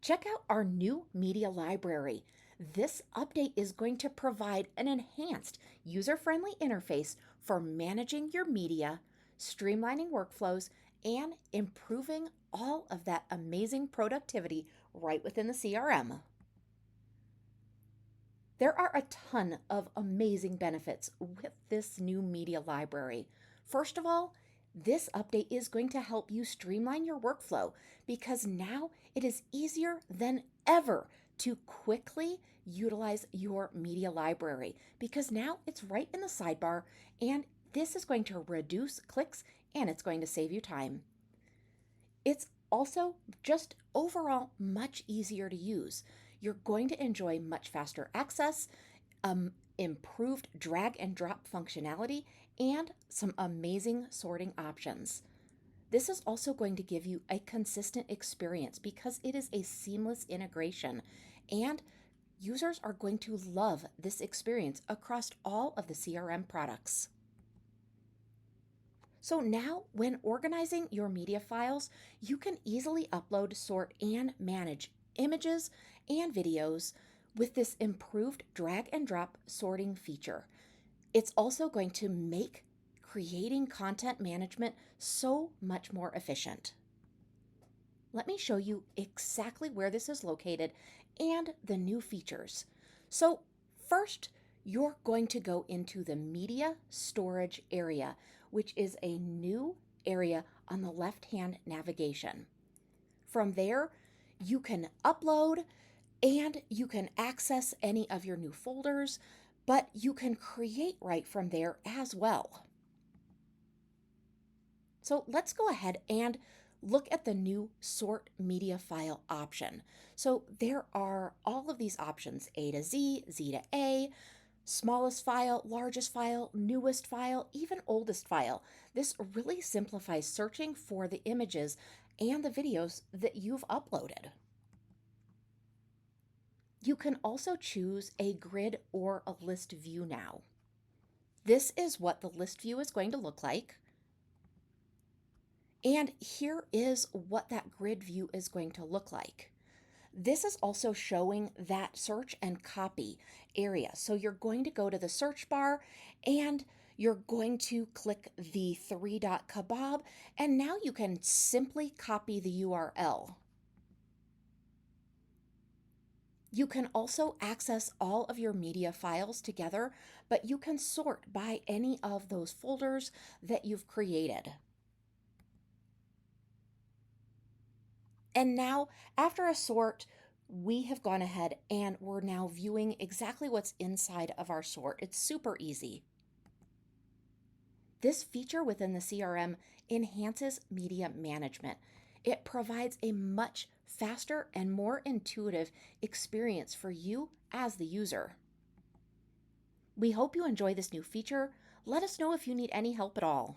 Check out our new media library. This update is going to provide an enhanced, user friendly interface for managing your media, streamlining workflows, and improving all of that amazing productivity right within the CRM. There are a ton of amazing benefits with this new media library. First of all, this update is going to help you streamline your workflow because now it is easier than ever to quickly utilize your media library because now it's right in the sidebar, and this is going to reduce clicks and it's going to save you time. It's also just overall much easier to use. You're going to enjoy much faster access, improved drag and drop functionality, and some amazing sorting options. This is also going to give you a consistent experience because it is a seamless integration, and users are going to love this experience across all of the CRM products. So now, when organizing your media files, you can easily upload, sort, and manage images and videos with this improved drag and drop sorting feature. It's also going to make creating content management so much more efficient. Let me show you exactly where this is located and the new features. So first, you're going to go into the media storage area, which is a new area on the left-hand navigation. From there, you can upload and you can access any of your new folders, but you can create right from there as well. So let's go ahead and look at the new sort media file option. So there are all of these options: A to Z, Z to A, smallest file, largest file, newest file, even oldest file. This really simplifies searching for the images and the videos that you've uploaded. You can also choose a grid or a list view now. This is what the list view is going to look like. And here is what that grid view is going to look like. This is also showing that search and copy area. So you're going to go to the search bar and you're going to click the three-dot kebab, and now you can simply copy the URL. You can also access all of your media files together, but you can sort by any of those folders that you've created. And now, after a sort, we have gone ahead and we're now viewing exactly what's inside of our sort. It's super easy. This feature within the CRM enhances media management. It provides a much faster and more intuitive experience for you as the user. We hope you enjoy this new feature. Let us know if you need any help at all.